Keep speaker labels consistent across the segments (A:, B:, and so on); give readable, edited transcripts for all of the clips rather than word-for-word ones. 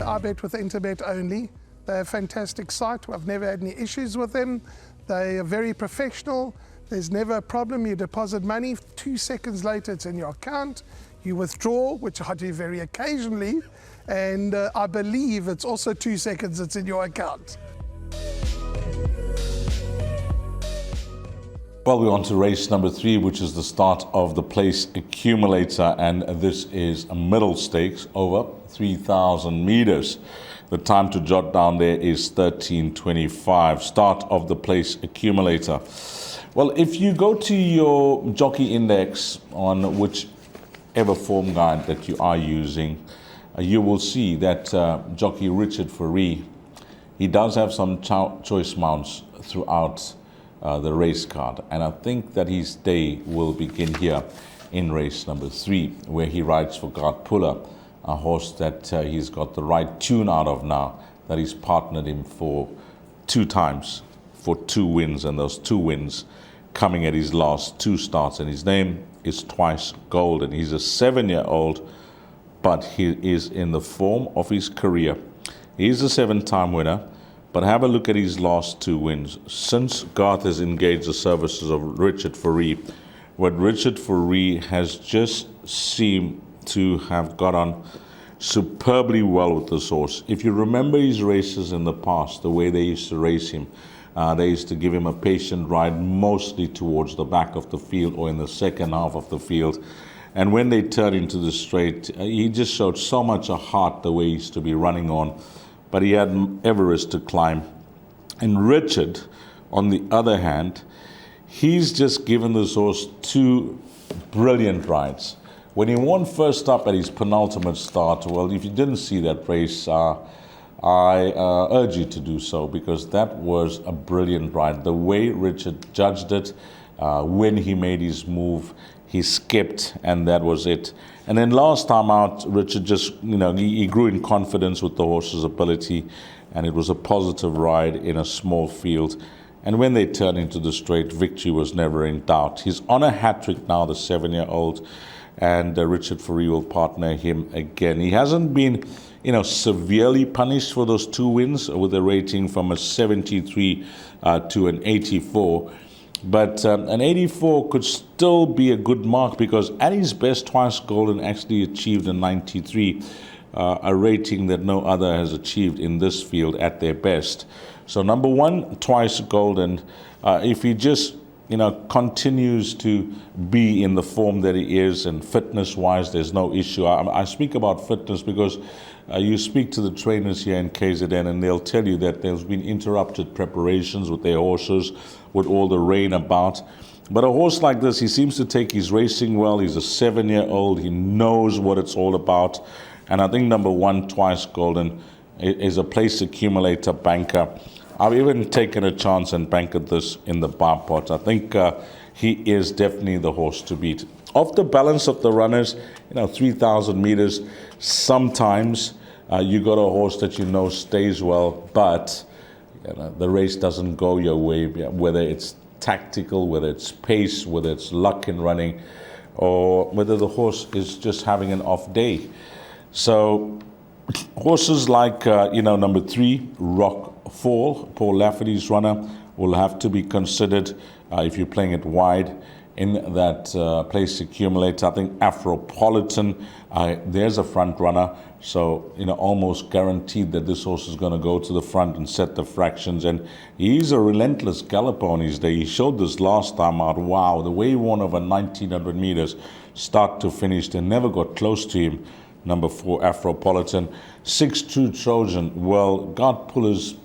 A: I bet with Interbet only. They're a fantastic site. I've never had any issues with them. They are very professional. There's never a problem. You deposit money, 2 seconds later it's in your account. You withdraw, which I do very occasionally, and I believe it's also 2 seconds it's in your account.
B: Well, we're on to race number 3, which is the start of the place accumulator, and this is a middle stakes over 3,000 meters. The time to jot down there is 13:25. Start of the place accumulator. Well, if you go to your jockey index on whichever form guide that you are using, you will see that jockey Richard Fourie, he does have some choice mounts throughout the race card, and I think that his day will begin here in race number 3, where he rides for Gallop Preview, a horse that he's got the right tune out of now, that he's partnered him for 2 times for 2 wins, and those 2 wins coming at his last 2 starts, and his name is Twice Golden. He's a 7-year-old, but he is in the form of his career. He's a 7-time winner. But have a look at his last 2 wins. Since Garth has engaged the services of Richard Fourie, what Richard Fourie has just seemed to have got on superbly well with this horse. If you remember his races in the past, the way they used to race him, they used to give him a patient ride mostly towards the back of the field or in the second half of the field. And when they turned into the straight, he just showed so much a heart the way he used to be running on. But he had Everest to climb. And Richard, on the other hand, he's just given this horse 2 brilliant rides. When he won first up at his penultimate start, well, if you didn't see that race, I urge you to do so, because that was a brilliant ride. The way Richard judged it, when he made his move, he skipped, and that was it. And then last time out, Richard just, he grew in confidence with the horse's ability, and it was a positive ride in a small field. And when they turned into the straight, victory was never in doubt. He's on a hat-trick now, the 7-year-old, and Richard Fourie will partner him again. He hasn't been, severely punished for those 2 wins, with a rating from a 73 to an 84. But an 84 could still be a good mark, because at his best, Twice Golden actually achieved a 93, a rating that no other has achieved in this field at their best. So number 1, Twice Golden, if he just continues to be in the form that he is, and fitness-wise, there's no issue. I speak about fitness because you speak to the trainers here in KZN, and they'll tell you that there's been interrupted preparations with their horses, with all the rain about. But a horse like this, he seems to take his racing well. He's a 7-year-old. He knows what it's all about. And I think number 1, Twice Golden, is a place accumulator banker. I've even taken a chance and banked this in the bar pot. I think he is definitely the horse to beat. Of the balance of the runners, 3,000 meters, sometimes you got a horse that stays well, but the race doesn't go your way, whether it's tactical, whether it's pace, whether it's luck in running, or whether the horse is just having an off day. So horses like, number 3, Rock Fall, Paul Lafferty's runner, will have to be considered if you're playing it wide in that place accumulator. I think Afropolitan, there's a front runner, so almost guaranteed that this horse is going to go to the front and set the fractions. And he's a relentless galloper on his day. He showed this last time out. Wow, the way he won over 1,900 meters, start to finish, they never got close to him. Number 4, Afropolitan. 6, True Trojan. Well, God Puller's,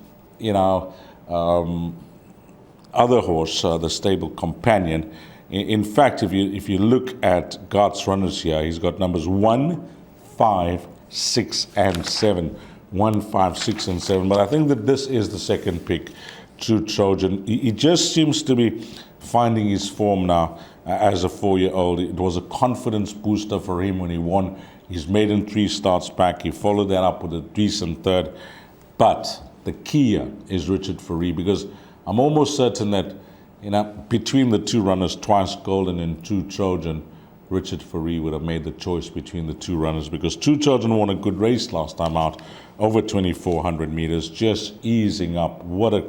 B: other horse, the stable companion. In fact, if you look at God's runners here, he's got numbers 1, 5, 6, and 7. 1, 5, 6, and 7. But I think that this is the second pick, True Trojan. He just seems to be finding his form now as a 4-year-old. It was a confidence booster for him when he won his maiden 3 starts back. He followed that up with a decent third. But the key here is Richard Fourie, because I'm almost certain that between the 2 runners, Twice Golden and True Trojan, Richard Fourie would have made the choice between the two runners, because Two Children won a good race last time out, over 2,400 meters, just easing up. What a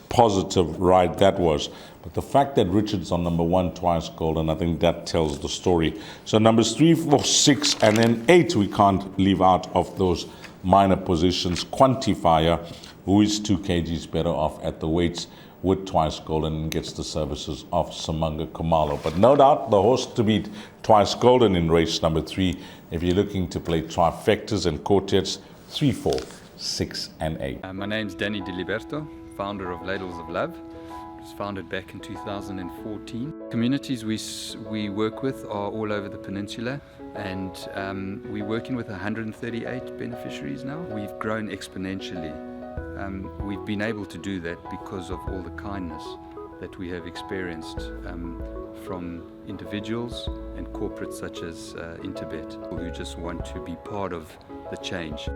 B: positive ride that was. But the fact that Richard's on number 1, Twice Golden, I think that tells the story. So numbers 3, 4, 6, and then 8 we can't leave out of those minor positions. Quantifier, who is 2 kgs better off at the weights with Twice Golden, and gets the services of Samanga Khumalo. But no doubt the horse to beat Twice Golden in race number 3, if you're looking to play trifectas and quartets, 3, 4, 6, and 8.
C: My name's Danny Diliberto, founder of Ladles of Love. It was founded back in 2014. Communities we work with are all over the peninsula, and we're working with 138 beneficiaries now. We've grown exponentially. We've been able to do that because of all the kindness that we have experienced from individuals and corporates such as Interbet, who just want to be part of the change.